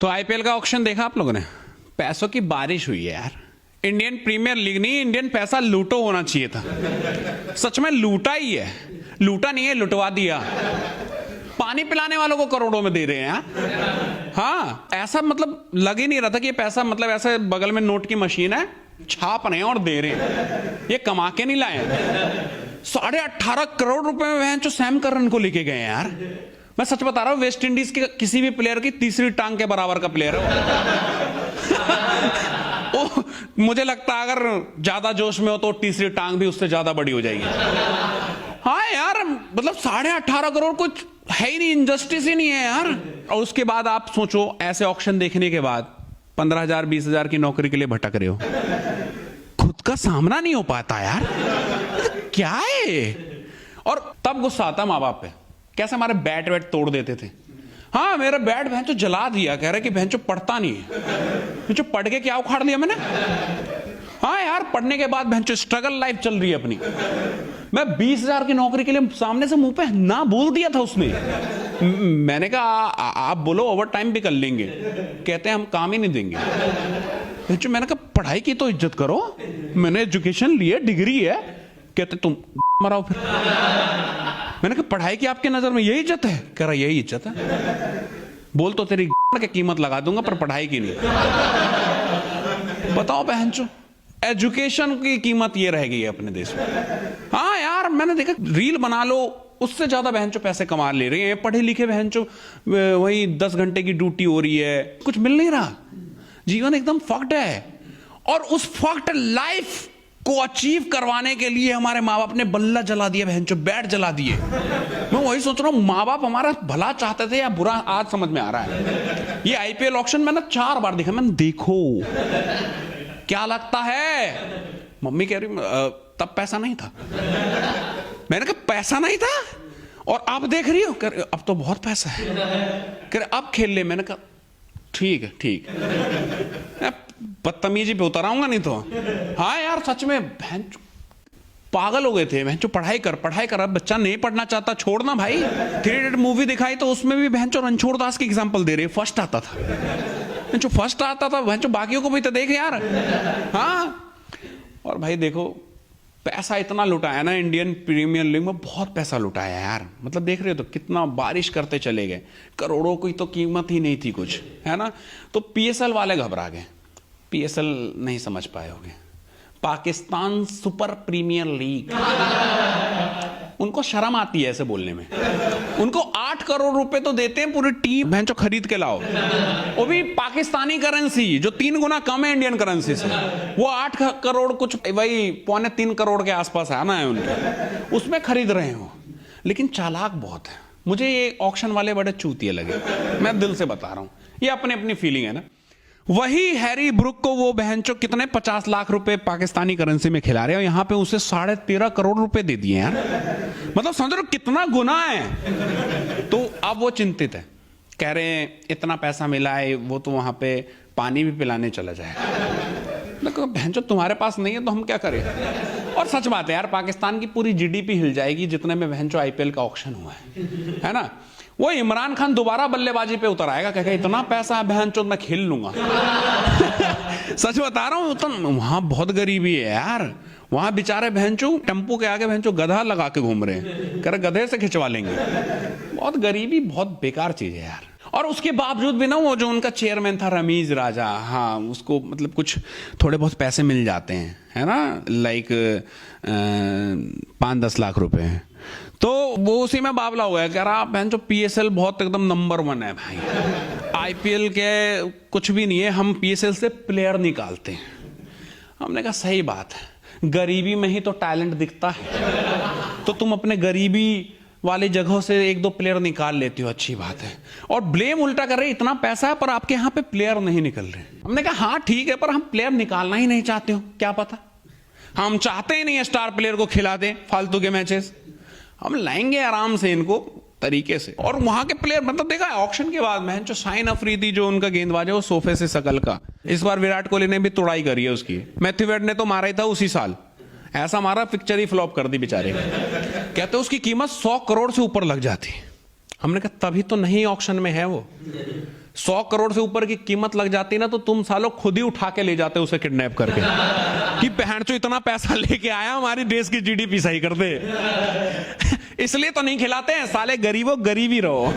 तो आईपीएल का ऑक्शन देखा आप लोगों ने? पैसों की बारिश हुई है यार। इंडियन प्रीमियर लीग नहीं, इंडियन पैसा लूटो होना चाहिए था। सच में लूटा ही है, लूटा नहीं है, लुटवा दिया। पानी पिलाने वालों को करोड़ों में दे रहे हैं यार। हाँ, ऐसा मतलब लग ही नहीं रहा था कि ये पैसा मतलब ऐसे बगल में नोट की मशीन है, छाप रहे हैं और दे रहे हैं। ये कमा के नहीं लाए। 18.5 करोड़ रुपए में जो सैम करन को लेके गए यार। मैं सच बता रहा हूं, वेस्ट इंडीज के किसी भी प्लेयर की तीसरी टांग के बराबर का प्लेयर है वो। मुझे लगता है अगर ज्यादा जोश में हो तो तीसरी टांग भी उससे ज्यादा बड़ी हो जाएगी। हाँ यार, मतलब 18.5 करोड़ कुछ है ही नहीं, इनजस्टिस ही नहीं है यार। और उसके बाद आप सोचो, ऐसे ऑक्शन देखने के बाद 15,000 20,000 की नौकरी के लिए भटक रहे हो, खुद का सामना नहीं हो पाता यार, क्या है। और तब गुस्सा आता माँ बाप पे, कैसे हमारे बैट वैट तोड़ देते थे। हाँ, मेरा बैट भैंचो जला दिया, कह रहे कि भैंचो पढ़ता नहीं है। भैंचो पढ़ के क्या उखाड़ लिया मैंने। हाँ यार, पढ़ने के बाद भैंचो स्ट्रगल लाइफ चल रही है अपनी। मैं 20,000 की नौकरी के लिए सामने से मुंह पे ना बोल दिया था उसने। मैंने कहा आप बोलो ओवर टाइम भी कर लेंगे, कहते हैं हम काम ही नहीं देंगे। भैंचो मैंने कहा पढ़ाई की तो इज्जत करो, मैंने एजुकेशन ली है, डिग्री है, कहते तुम मराओ फिर। मैंने कहा पढ़ाई की आपके नजर में यही इज्जत है? कह रहा यही इज्जत है। बोल तो तेरी की कीमत लगा दूंगा पर पढ़ाई की नहीं। बताओ बहनचो, एजुकेशन की कीमत ये रह गई है अपने देश में। हाँ यार, मैंने देखा रील बना लो, उससे ज्यादा बहनचो पैसे कमा ले रहे हैं। पढ़े लिखे बहनचो वही 10 घंटे की ड्यूटी हो रही है, कुछ मिल नहीं रहा, जीवन एकदम फक्ड है। और उस फक्ड लाइफ को अचीव करवाने के लिए हमारे माँ बाप ने बल्ला जला दिया, बहनचो बैट जला दिए। मैं वही सोच रहा हूँ, माँ बाप हमारा भला चाहते थे या बुरा, आज समझ में आ रहा है। ये आईपीएल ऑक्शन मैंने 4 बार देखा। मैंने देखो क्या लगता है। मम्मी कह रही तब पैसा नहीं था। मैंने कहा पैसा नहीं था और अब देख रही हो? कर अब तो बहुत पैसा है। कर अब खेल ले। मैंने कहा ठीक है ठीक है, बदतमीजी पे उतर आऊंगा नहीं तो। हाँ यार, सच में बहन पागल हो गए थे। बहन पढ़ाई कर पढ़ाई कर। अब बच्चा नहीं पढ़ना चाहता, छोड़ना भाई। 3 इडियट मूवी दिखाई तो उसमें भी बहन रणछोड़ दास की एग्जांपल दे रहे, फर्स्ट आता था। जो फर्स्ट आता था बहन बाकियों को भी तो देख यार। हाँ, और भाई देखो पैसा इतना लुटाया ना, इंडियन प्रीमियर लीग में बहुत पैसा लुटाया यार। मतलब देख रहे हो तो कितना बारिश करते चले गए, करोड़ों की तो कीमत ही नहीं थी कुछ, है ना। तो पीएसएल वाले घबरा गए। पीएसएल नहीं समझ पाए होंगे, पाकिस्तान सुपर प्रीमियर लीग। उनको शर्म आती है ऐसे बोलने में। उनको 8 करोड़ रुपए तो देते हैं पूरी टीम भैंचो खरीद के लाओ, वो भी पाकिस्तानी करेंसी जो 3 गुना कम है इंडियन करेंसी से। वो 8 करोड़ कुछ वही 2.25 करोड़ के आसपास आना है उनके, उसमें खरीद रहे हो। लेकिन चालाक बहुत है। मुझे ये ऑक्शन वाले बड़े चूतिए लगे, मैं दिल से बता रहा हूं। ये अपनी अपनी फीलिंग है ना। वही हैरी ब्रुक को वो बहनचो कितने 50 लाख रुपए पाकिस्तानी करेंसी में खिला रहे हैं, यहां पे उसे 13.5 करोड़ रुपए दे दिए यार। मतलब समझ रहे हो कितना गुना है। तो अब वो चिंतित है, कह रहे हैं इतना पैसा मिला है, वो तो वहां पे पानी भी पिलाने चला जाएगा। बहनचो तुम्हारे पास नहीं है तो हम क्या करें। और सच बात है यार, पाकिस्तान की पूरी जीडीपी हिल जाएगी जितने में बहनचो आईपीएल का ऑक्शन हुआ है ना। वो इमरान खान दोबारा बल्लेबाजी पे उतर आएगा, कहेगा इतना पैसा है बहनचोद मैं खेल लूंगा। सच बता रहा हूं, तो वहां बहुत गरीबी है यार। वहां बेचारे बहनचो टेम्पो के आगे बहनचो गधा लगा के घूम रहे हैं, कह रहे गधे से खिंचवा लेंगे। बहुत गरीबी बहुत बेकार चीज है यार। और उसके बावजूद भी ना, वो जो उनका चेयरमैन था रमीज राजा, हाँ उसको मतलब कुछ थोड़े बहुत पैसे मिल जाते हैं, है ना, लाइक 5-10 लाख रुपए। तो वो उसी में बावला हुआ है, कह रहा बहन जो पीएसएल बहुत एकदम नंबर 1 है भाई, आईपीएल के कुछ भी नहीं है, हम पीएसएल से प्लेयर निकालते हैं। हमने कहा सही बात है, गरीबी में ही तो टैलेंट दिखता है। तो तुम अपने गरीबी वाली जगहों से 1-2 प्लेयर निकाल लेती हो, अच्छी बात है। और ब्लेम उल्टा कर रहे, इतना पैसा है पर आपके यहाँ पे प्लेयर नहीं निकल रहे। हमने कहा हाँ ठीक है, पर हम प्लेयर निकालना ही नहीं चाहते हो, क्या पता हम चाहते ही नहीं है स्टार प्लेयर को खिला दें फालतू के मैचेस। हम लाएंगे आराम से इनको तरीके से। और वहां के प्लेयर मतलब देखा ऑक्शन के बाद मैं जो शाइन अफरीदी जो उनका गेंदबाज है वो सोफे से शकल का, इस बार विराट कोहली ने भी तोड़ाई करी है उसकी। मैथ्यू वेड ने तो मारा ही था उसी साल, ऐसा मारा पिक्चर ही फ्लॉप कर दी बेचारे। कहते उसकी कीमत 100 करोड़ से ऊपर लग जाती। हमने कहा तभी तो नहीं ऑक्शन में है वो। 100 करोड़ से ऊपर की कीमत लग जाती ना तो तुम सालों खुद ही उठा के ले जाते उसे किडनैप करके कि बहन चो इतना पैसा लेके आया, हमारी देश की जीडीपी सही कर दे। इसलिए तो नहीं खिलाते हैं साले, गरीबों गरीब ही रहो।